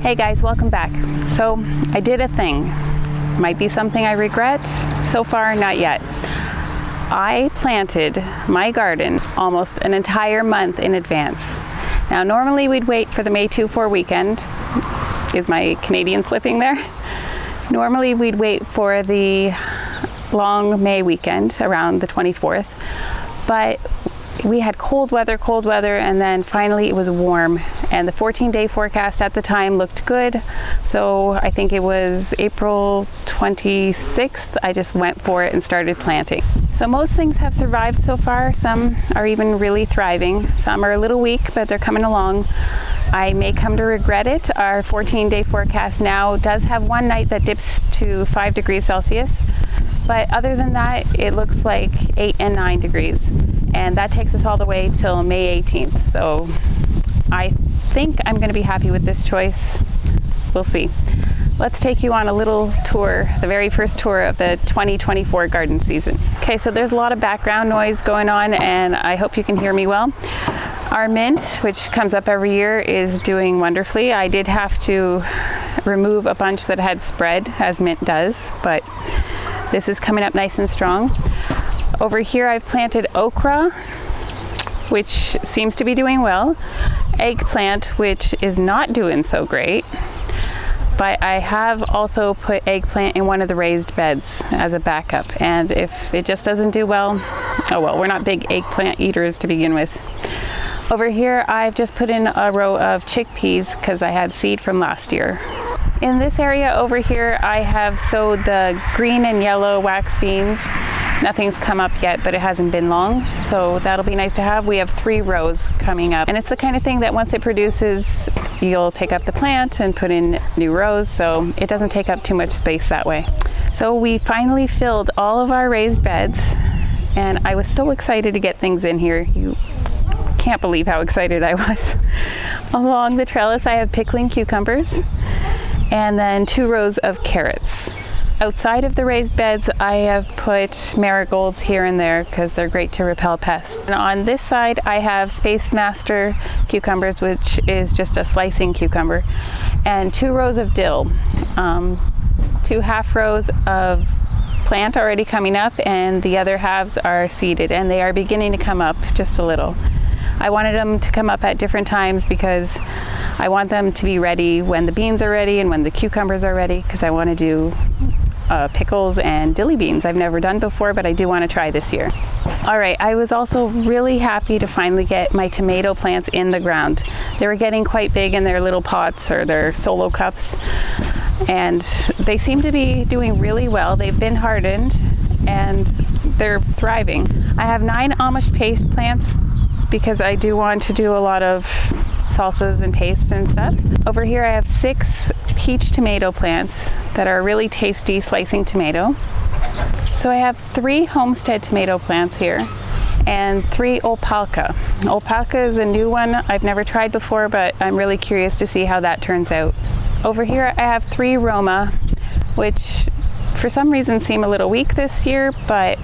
Hey guys, welcome back. So I did a thing. Might be something I regret. So far, not yet. I planted my garden almost an entire month in advance. Now normally we'd wait for the May 2-4 weekend. Is my Canadian slipping there? Normally we'd wait for the long May weekend around the 24th, but we had cold weather, and then finally it was warm, and the 14-day forecast at the time looked good. So I think it was April 26th, I just went for it and started planting. So most things have survived so far. Some are even really thriving. Some are a little weak, but they're coming along. I may come to regret it. Our 14-day forecast now does have one night that dips to 5 degrees Celsius. But other than that, it looks like 8 and 9 degrees. And that takes us all the way till May 18th. So I think I'm going to be happy with this choice. We'll see. Let's take you on a little tour, the very first tour of the 2024 garden season. Okay, so there's a lot of background noise going on, and I hope you can hear me well. Our mint, which comes up every year, is doing wonderfully. I did have to remove a bunch that had spread, as mint does, but this is coming up nice and strong. Over here I've planted okra, which seems to be doing well. Eggplant, which is not doing so great. But I have also put eggplant in one of the raised beds as a backup. And if it just doesn't do well, oh well, we're not big eggplant eaters to begin with. Over here I've just put in a row of chickpeas because I had seed from last year. In this area over here I have sowed the green and yellow wax beans. Nothing's come up yet, but it hasn't been long, so that'll be nice to have. We have 3 rows coming up, and it's the kind of thing that once it produces, you'll take up the plant and put in new rows, so it doesn't take up too much space that way. So we finally filled all of our raised beds, and I was so excited to get things in here. You can't believe how excited I was. Along the trellis I have pickling cucumbers, and then 2 rows of carrots. Outside of the raised beds, I have put marigolds here and there because they're great to repel pests. And on this side, I have Space Master cucumbers, which is just a slicing cucumber, and 2 rows of dill. 2 half rows of plant already coming up, and the other halves are seeded, and they are beginning to come up just a little. I wanted them to come up at different times because I want them to be ready when the beans are ready and when the cucumbers are ready, because I want to do pickles and dilly beans I've never done before, but I do want to try this year. All right, I was also really happy to finally get my tomato plants in the ground. They were getting quite big in their little pots or their solo cups, and they seem to be doing really well. They've been hardened and they're thriving. I have 9 Amish paste plants because I do want to do a lot of salsas and pastes and stuff. Over here I have 6 peach tomato plants that are really tasty slicing tomato. So I have 3 Homestead tomato plants here and 3 Opalka. Opalka is a new one I've never tried before, but I'm really curious to see how that turns out. Over here I have 3 Roma, which for some reason seem a little weak this year, but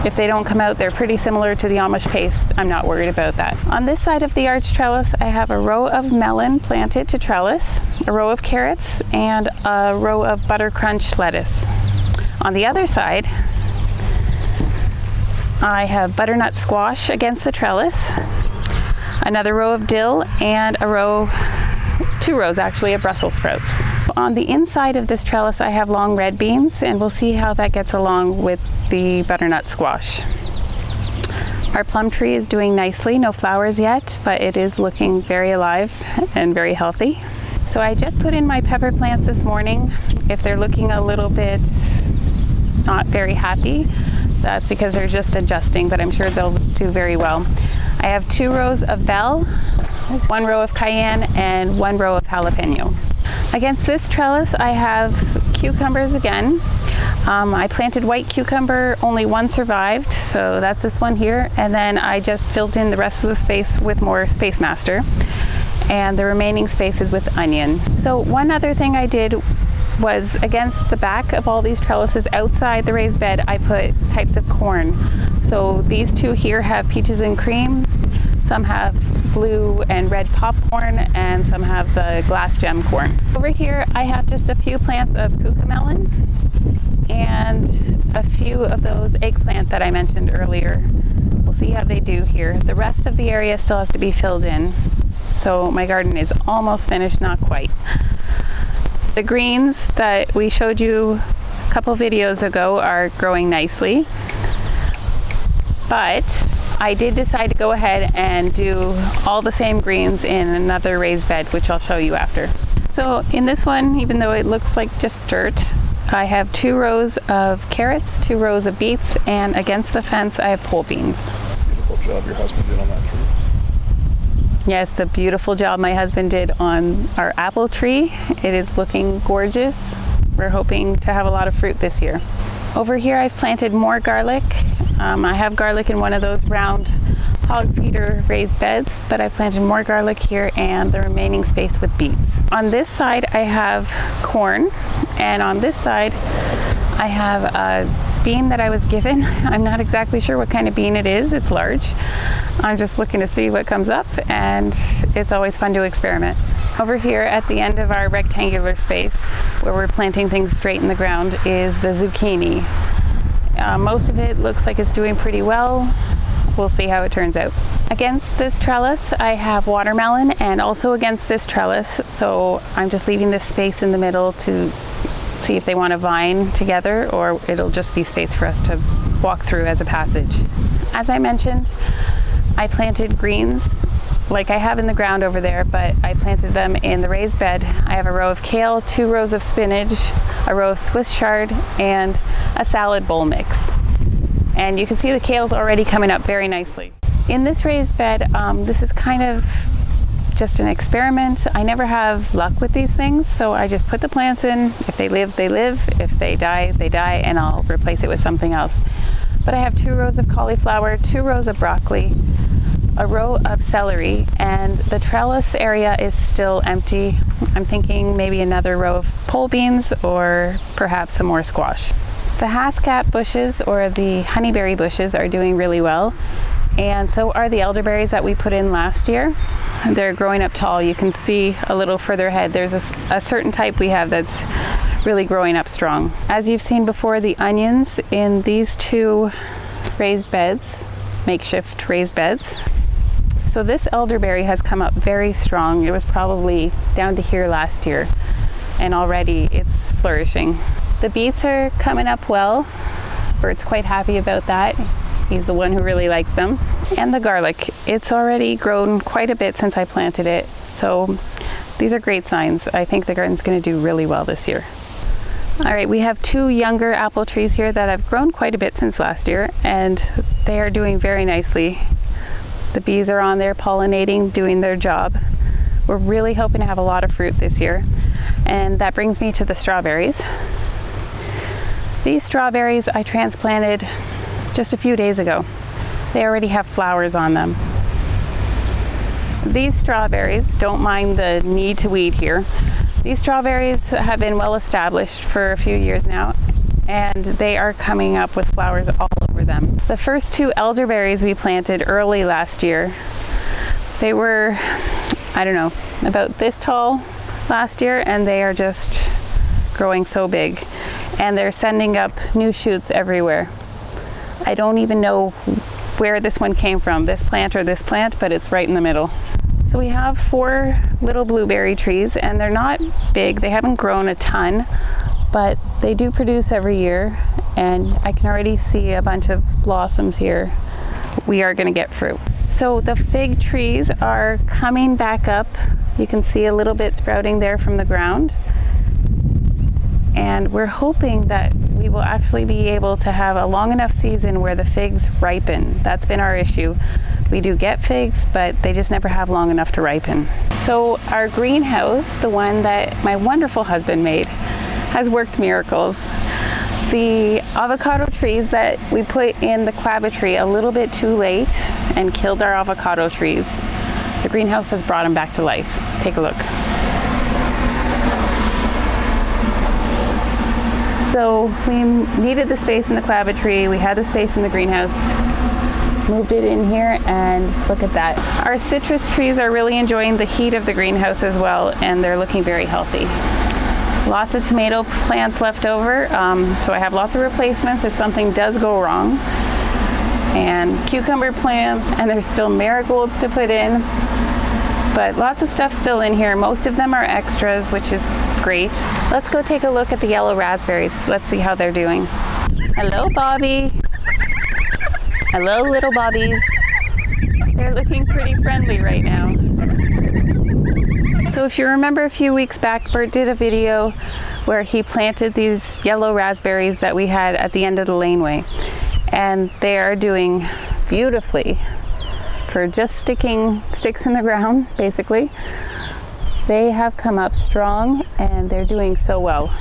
if they don't come out, they're pretty similar to the Amish paste. I'm not worried about that. On this side of the arch trellis, I have a row of melon planted to trellis, a row of carrots, and a row of butter crunch lettuce. On the other side, I have butternut squash against the trellis, another row of dill, and a row, 2 rows actually, of Brussels sprouts. On the inside of this trellis I have long red beans, and we'll see how that gets along with the butternut squash. Our plum tree is doing nicely, no flowers yet, but it is looking very alive and very healthy. So I just put in my pepper plants this morning. If they're looking a little bit not very happy, that's because they're just adjusting, but I'm sure they'll do very well. I have 2 rows of bell, 1 row of cayenne, and 1 row of jalapeno. Against this trellis I have cucumbers again. I planted white cucumber, only 1 survived, so that's this one here, and then I just filled in the rest of the space with more Space Master, and the remaining space is with onion. So one other thing I did was against the back of all these trellises outside the raised bed, I put types of corn. So these 2 here have peaches and cream, some have blue and red popcorn, and some have the glass gem corn. Over here I have just a few plants of cucamelon and a few of those eggplant that I mentioned earlier. We'll see how they do here. The rest of the area still has to be filled in, so my garden is almost finished, not quite. The greens that we showed you a couple videos ago are growing nicely, but I did decide to go ahead and do all the same greens in another raised bed, which I'll show you after. So in this one, even though it looks like just dirt, I have 2 rows of carrots, 2 rows of beets, and against the fence I have pole beans. Beautiful job your husband did on that tree. Yes, the beautiful job my husband did on our apple tree. It is looking gorgeous. We're hoping to have a lot of fruit this year. Over here I've planted more garlic. I have garlic in one of those round hog feeder raised beds, but I planted more garlic here and the remaining space with beets. On this side I have corn, and on this side I have a bean that I was given. I'm not exactly sure what kind of bean it is. It's large. I'm just looking to see what comes up, and it's always fun to experiment. Over here at the end of our rectangular space where we're planting things straight in the ground is the zucchini. Most of it looks like it's doing pretty well. We'll see how it turns out. Against this trellis I have watermelon, and also against this trellis, so I'm just leaving this space in the middle to see if they want to vine together, or it'll just be space for us to walk through as a passage. As I mentioned, I planted greens like I have in the ground over there, but I planted them in the raised bed. I have a row of kale, 2 rows of spinach, a row of Swiss chard, and a salad bowl mix. And you can see the kale's already coming up very nicely. In this raised bed, this is kind of just an experiment. I never have luck with these things, so I just put the plants in. If they live, they live. If they die, they die, and I'll replace it with something else. But I have 2 rows of cauliflower, 2 rows of broccoli, a row of celery, and the trellis area is still empty. I'm thinking maybe another row of pole beans or perhaps some more squash. The hascap bushes, or the honeyberry bushes, are doing really well, and so are the elderberries that we put in last year. They're growing up tall. You can see a little further ahead there's a certain type we have that's really growing up strong. As you've seen before, the onions in these 2 raised beds, makeshift raised beds. So this elderberry has come up very strong. It was probably down to here last year, and already it's flourishing. The beets are coming up well. Bert's quite happy about that. He's the one who really likes them. And the garlic, it's already grown quite a bit since I planted it. So these are great signs. I think the garden's going to do really well this year. All right, we have 2 younger apple trees here that have grown quite a bit since last year, and they are doing very nicely. The bees are on there pollinating, doing their job. We're really hoping to have a lot of fruit this year. And that brings me to the strawberries. These strawberries I transplanted just a few days ago. They already have flowers on them. These strawberries, don't mind the need to weed here. These strawberries have been well established for a few years now, and they are coming up with flowers all over them. The first 2 elderberries we planted early last year, they were, I don't know, about this tall last year, and they are just growing so big. And they're sending up new shoots everywhere. I don't even know where this one came from, this plant or this plant, but it's right in the middle. So we have 4 little blueberry trees, and they're not big. They haven't grown a ton, but they do produce every year, and I can already see a bunch of blossoms here. We are going to get fruit. So the fig trees are coming back up. You can see a little bit sprouting there from the ground. And we're hoping that we will actually be able to have a long enough season where the figs ripen. That's been our issue. We do get figs, but they just never have long enough to ripen. So our greenhouse, the one that my wonderful husband made, has worked miracles. The avocado trees that we put in the guava tree a little bit too late and killed our avocado trees. The greenhouse has brought them back to life. Take a look. So we needed the space in the guava tree, we had the space in the greenhouse, moved it in here, and look at that. Our citrus trees are really enjoying the heat of the greenhouse as well, and they're looking very healthy. Lots of tomato plants left over, so I have lots of replacements if something does go wrong. And cucumber plants, and there's still marigolds to put in. But lots of stuff still in here. Most of them are extras, which is great. Let's go take a look at the yellow raspberries. Let's see how they're doing. Hello, Bobby. Hello, little bobbies. They're looking pretty friendly right now. So if you remember a few weeks back, Bert did a video where he planted these yellow raspberries that we had at the end of the laneway. And they are doing beautifully for just sticking sticks in the ground, basically. They have come up strong and they're doing so well.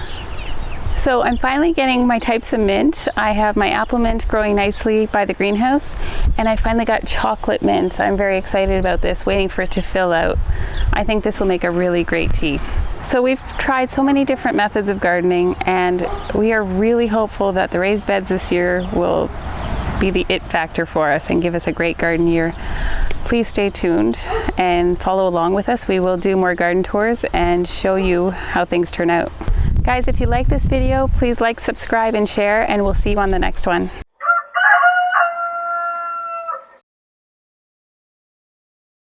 So I'm finally getting my types of mint. I have my apple mint growing nicely by the greenhouse, and I finally got chocolate mint. I'm very excited about this, waiting for it to fill out. I think this will make a really great tea. So we've tried so many different methods of gardening, and we are really hopeful that the raised beds this year will be the it factor for us and give us a great garden year. Please stay tuned and follow along with us. We will do more garden tours and show you how things turn out. Guys, if you like this video, please like, subscribe, and share, and we'll see you on the next one.